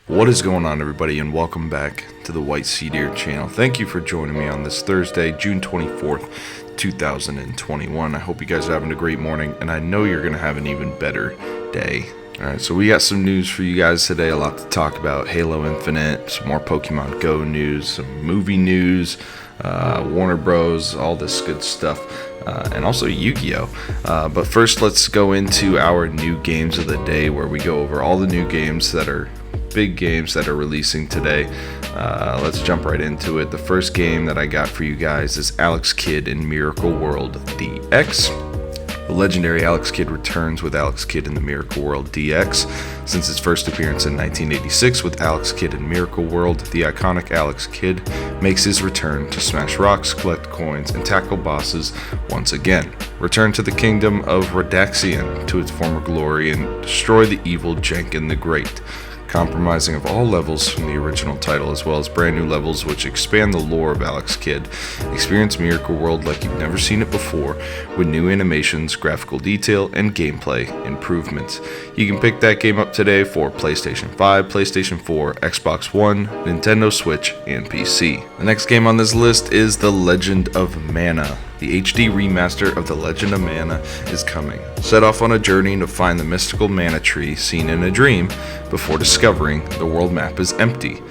What is going on, everybody, and welcome back to the White Sea Deer channel. Thank you for joining me on this Thursday, June 24th, 2021. I hope you guys are having a great morning, and I know you're going to have an even better day. Alright, so we got some news for you guys today, a lot to talk about. Halo Infinite, some more Pokemon Go news, some movie news, Warner Bros, all this good stuff, and also Yu-Gi-Oh! But first, let's go into our new games of the day, where we go over all the new games that are big games that are releasing today. Let's jump right into it. The first game that I got for you guys is Alex Kidd in Miracle World DX. The legendary Alex Kidd returns with Alex Kidd in the Miracle World DX. Since its first appearance in 1986 with Alex Kidd in Miracle World, the iconic Alex Kidd makes his return to smash rocks, collect coins, and tackle bosses once again. Return to the kingdom of Radaxian to its former glory and destroy the evil Jenkin the Great, compromising of all levels from the original title, as well as brand new levels which expand the lore of Alex Kidd. Experience Miracle World like you've never seen it before, with new animations, graphical detail, and gameplay improvements. You can pick that game up today for PlayStation 5, PlayStation 4, Xbox One, Nintendo Switch, and PC. The next game on this list is The Legend of Mana. The HD remaster of The Legend of Mana is coming. Set off on a journey to find the mystical mana tree seen in a dream before discovering the world map is empty.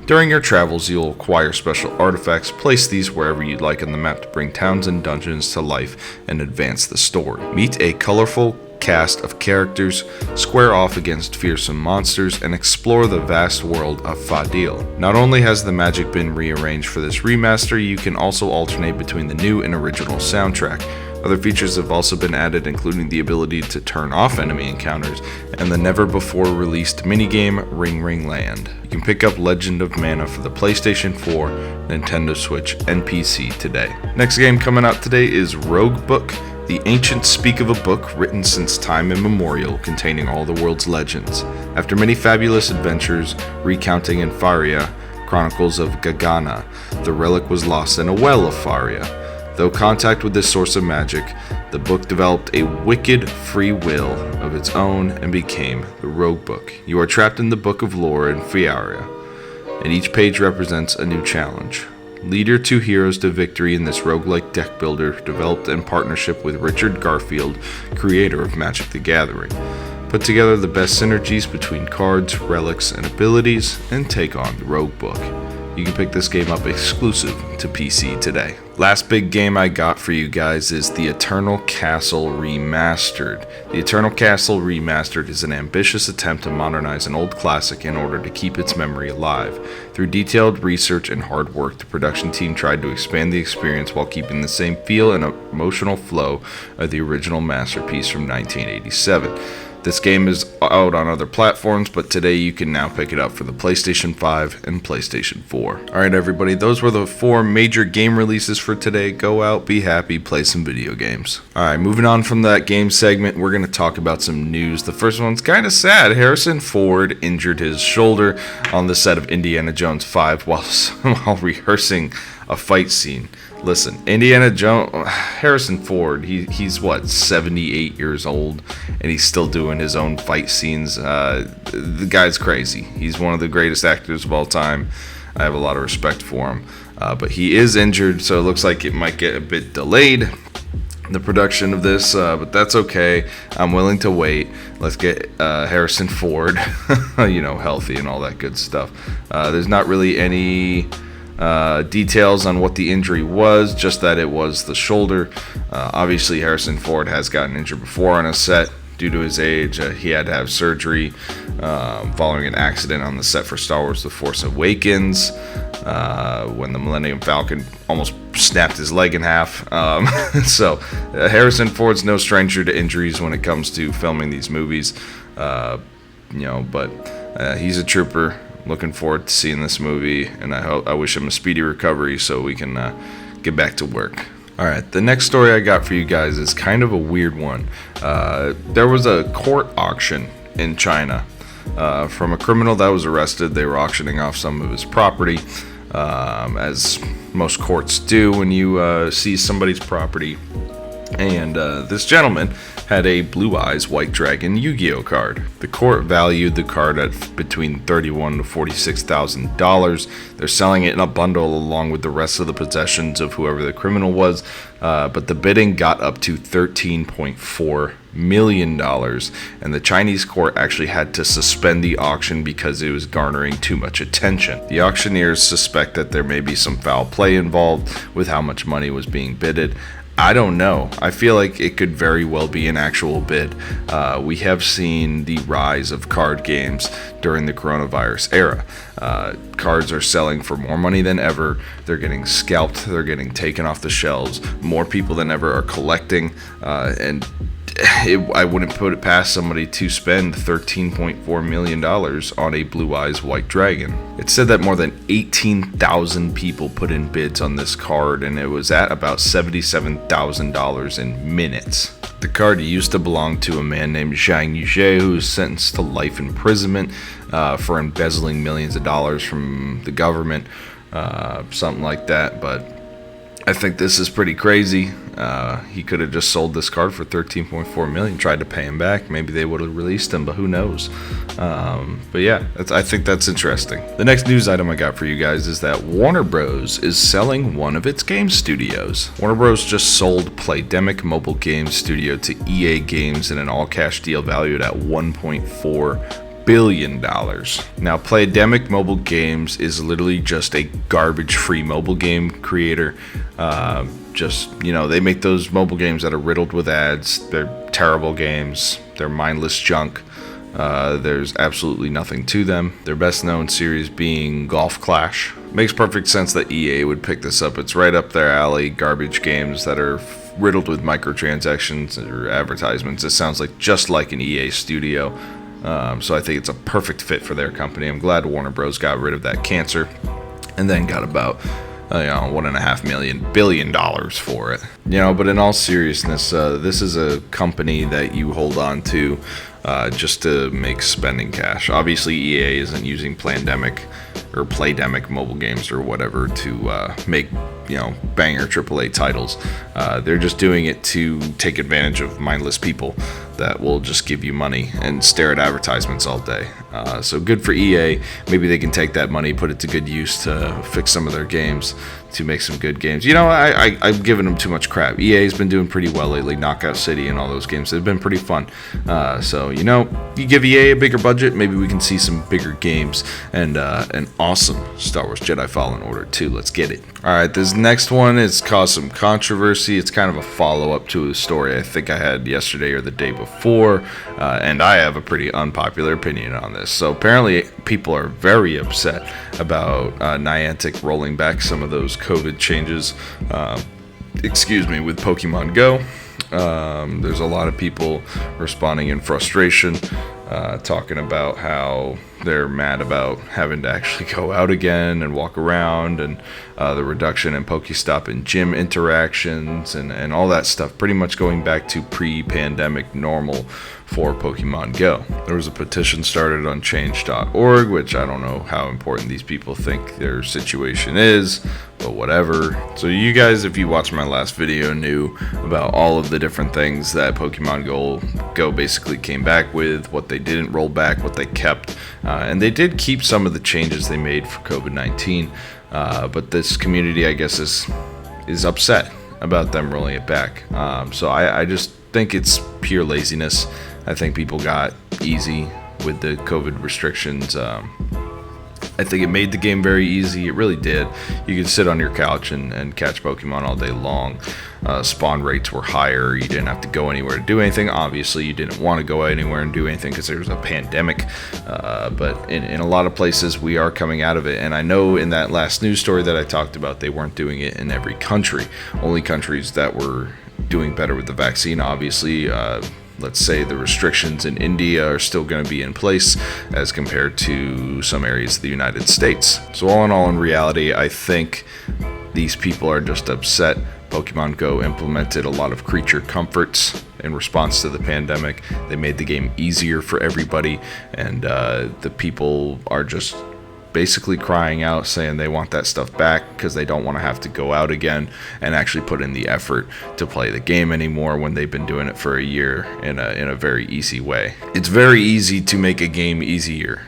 During your travels, you'll acquire special artifacts. Place these wherever you'd like on the map to bring towns and dungeons to life and advance the story. Meet a colorful cast of characters, square off against fearsome monsters, and explore the vast world of Fadil. Not only has the magic been rearranged for this remaster, you can also alternate between the new and original soundtrack. Other features have also been added, including the ability to turn off enemy encounters and the never-before-released minigame Ring Ring Land. You can pick up Legend of Mana for the PlayStation 4, Nintendo Switch, and PC today. Next game coming out today is Roguebook. The ancients speak of a book written since time immemorial, containing all the world's legends. After many fabulous adventures, recounting in Faeria, Chronicles of Gagana, the relic was lost in a well of Faeria. Though contact with this source of magic, the book developed a wicked free will of its own and became the Roguebook. You are trapped in the book of lore in Faeria, and each page represents a new challenge. Lead your two heroes to victory in this roguelike deck builder developed in partnership with Richard Garfield, creator of Magic the Gathering. Put together the best synergies between cards, relics, and abilities, and take on the Roguebook. You can pick this game up exclusive to PC today. Last big game I got for you guys is the Eternal Castle Remastered. The Eternal Castle Remastered is an ambitious attempt to modernize an old classic in order to keep its memory alive. Through detailed research and hard work, the production team tried to expand the experience while keeping the same feel and emotional flow of the original masterpiece from 1987. This game is out on other platforms, but today you can now pick it up for the PlayStation 5 and PlayStation 4. Alright, everybody, those were the 4 major game releases for today. Go out, be happy, play some video games. Alright, moving on from that game segment, we're going to talk about some news. The first one's kind of sad. Harrison Ford injured his shoulder on the set of Indiana Jones 5 while rehearsing a fight scene. Listen, Harrison Ford, he's what, 78 years old, and he's still doing his own fight scenes. The guy's crazy. He's one of the greatest actors of all time. I have a lot of respect for him. But he is injured, so it looks like it might get a bit delayed, the production of this, but that's okay. I'm willing to wait. Let's get Harrison Ford, healthy and all that good stuff. There's not really any details on what the injury was, just that it was the shoulder. Obviously, Harrison Ford has gotten injured before on a set due to his age. He had to have surgery following an accident on the set for Star Wars The Force Awakens, when the Millennium Falcon almost snapped his leg in half. So Harrison Ford's no stranger to injuries when it comes to filming these movies, but he's a trooper. Looking forward to seeing this movie, and I wish him a speedy recovery so we can get back to work. Alright, the next story I got for you guys is kind of a weird one. There was a court auction in China from a criminal that was arrested. They were auctioning off some of his property, as most courts do when you seize somebody's property. And this gentleman had a Blue Eyes White Dragon Yu-Gi-Oh card. The court valued the card at between $31,000 to $46,000. They're selling it in a bundle along with the rest of the possessions of whoever the criminal was, but the bidding got up to $13.4 million, and the Chinese court actually had to suspend the auction because it was garnering too much attention. The auctioneers suspect that there may be some foul play involved with how much money was being bidded. I don't know. I feel like it could very well be an actual bid. We have seen the rise of card games during the coronavirus era. Cards are selling for more money than ever. They're getting scalped. They're getting taken off the shelves. More people than ever are collecting, and I wouldn't put it past somebody to spend $13.4 million on a Blue Eyes White Dragon. It said that more than 18,000 people put in bids on this card, and it was at about $77,000 in minutes. The card used to belong to a man named Zhang Yuzhe, who was sentenced to life imprisonment for embezzling millions of dollars from the government, something like that, but I think this is pretty crazy. He could have just sold this card for $13.4 million, tried to pay him back. Maybe they would have released him, but who knows? But yeah, I think that's interesting. The next news item I got for you guys is that Warner Bros. Is selling one of its game studios. Warner Bros. Just sold Playdemic Mobile Games Studio to EA Games in an all-cash deal valued at $1.4 billion. Now, Playdemic Mobile Games is literally just a garbage-free mobile game creator. They make those mobile games that are riddled with ads. They're terrible games. They're mindless junk. There's absolutely nothing to them. Their best known series being Golf Clash. Makes perfect sense that EA would pick this up. It's right up their alley. Garbage games that are riddled with microtransactions or advertisements. It sounds like just like an EA studio. So I think it's a perfect fit for their company. I'm glad Warner Bros. Got rid of that cancer and then got about $1.5 billion for it. But in all seriousness, this is a company that you hold on to just to make spending cash. Obviously, EA isn't using Playdemic mobile games or whatever to make banger AAA titles. They're just doing it to take advantage of mindless people that will just give you money and stare at advertisements all day. So good for EA. Maybe they can take that money, put it to good use to fix some of their games, to make some good games. I've given them too much crap. EA's been doing pretty well lately. Knockout City and all those games, they've been pretty fun. So you give EA a bigger budget, maybe we can see some bigger games and an awesome Star Wars Jedi Fallen Order 2. Let's get it. Alright, this next one has caused some controversy. It's kind of a follow-up to a story I think I had yesterday or the day before, and I have a pretty unpopular opinion on this. So apparently people are very upset about Niantic rolling back some of those COVID changes, with Pokemon Go. There's a lot of people responding in frustration, talking about how they're mad about having to actually go out again and walk around, and the reduction in Pokestop and gym interactions and all that stuff, pretty much going back to pre-pandemic normal for Pokemon Go. There was a petition started on change.org, which I don't know how important these people think their situation is, but whatever. So you guys, if you watched my last video, knew about all of the different things that Pokemon Go basically came back with, what they didn't roll back, what they kept, and they did keep some of the changes they made for COVID-19, but this community, I guess, is upset about them rolling it back. So I just think it's pure laziness. I think people got easy with the COVID restrictions. I think it made the game very easy. It really did. You could sit on your couch and catch Pokemon all day long. Spawn rates were higher. You didn't have to go anywhere to do anything. Obviously, you didn't want to go anywhere and do anything because there was a pandemic. But in a lot of places, we are coming out of it. And I know in that last news story that I talked about, they weren't doing it in every country. Only countries that were doing better with the vaccine, obviously. Let's say the restrictions in India are still going to be in place as compared to some areas of the United States. So all in all, in reality, I think these people are just upset. Pokemon Go implemented a lot of creature comforts in response to the pandemic. They made the game easier for everybody, and the people are just basically crying out, saying they want that stuff back because they don't want to have to go out again and actually put in the effort to play the game anymore when they've been doing it for a year in a very easy way. It's very easy to make a game easier.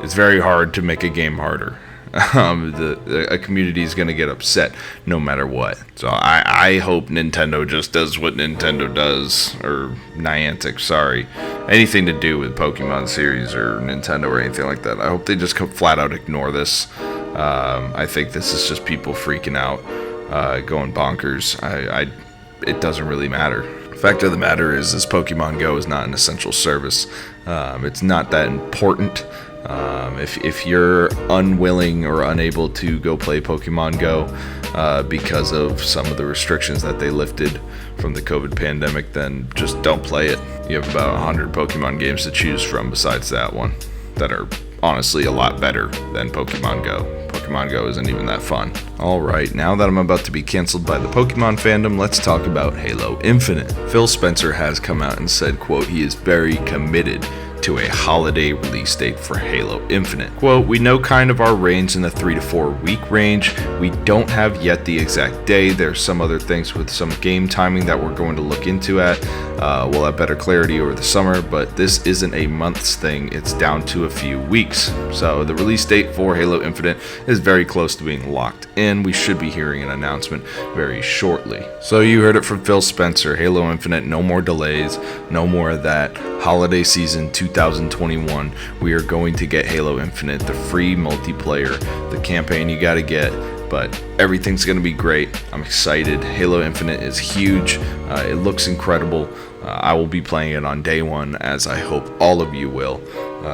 It's very hard to make a game harder. A community is going to get upset no matter what. So I hope Nintendo just does what Nintendo does, or Niantic, sorry. Anything to do with Pokemon series or Nintendo or anything like that. I hope they just flat out ignore this. I think this is just people freaking out, going bonkers. It doesn't really matter. Fact of the matter is Pokemon Go is not an essential service. It's not that important. If you're unwilling or unable to go play Pokemon Go because of some of the restrictions that they lifted from the COVID pandemic, then just don't play it. You have about 100 Pokemon games to choose from besides that one that are honestly a lot better than Pokemon Go. Pokemon Go isn't even that fun. Alright, now that I'm about to be canceled by the Pokemon fandom, let's talk about Halo Infinite. Phil Spencer has come out and said, quote, he is very committed to a holiday release date for Halo Infinite. Quote, we know kind of our range in the 3 to 4 week range. We don't have yet the exact day. There's some other things with some game timing that we're going to look into at. We'll have better clarity over the summer, but this isn't a month's thing. It's down to a few weeks. So the release date for Halo Infinite is very close to being locked in. We should be hearing an announcement very shortly. So you heard it from Phil Spencer. Halo Infinite, no more delays, no more of that. Holiday season 2021, we are going to get Halo Infinite, the free multiplayer, the campaign you gotta get, but everything's gonna be great. I'm excited. Halo Infinite is huge. It looks incredible. I will be playing it on day one, as I hope all of you will.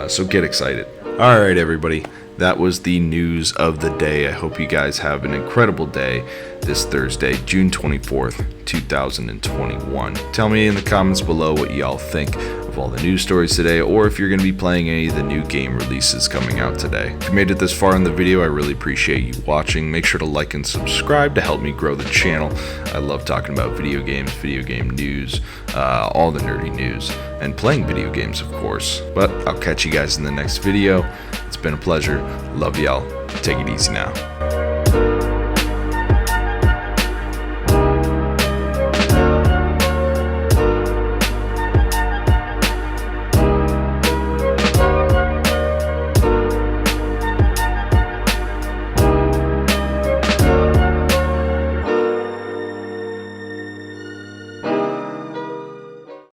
So get excited. Alright everybody, that was the news of the day. I hope you guys have an incredible day this Thursday, June 24th, 2021. Tell me in the comments below what y'all think of all the news stories today, or if you're going to be playing any of the new game releases coming out today. If you made it this far in the video, I really appreciate you watching. Make sure to like and subscribe to help me grow the channel. I love talking about video games, video game news, all the nerdy news, and playing video games, of course. But I'll catch you guys in the next video. It's been a pleasure. Love y'all. Take it easy now.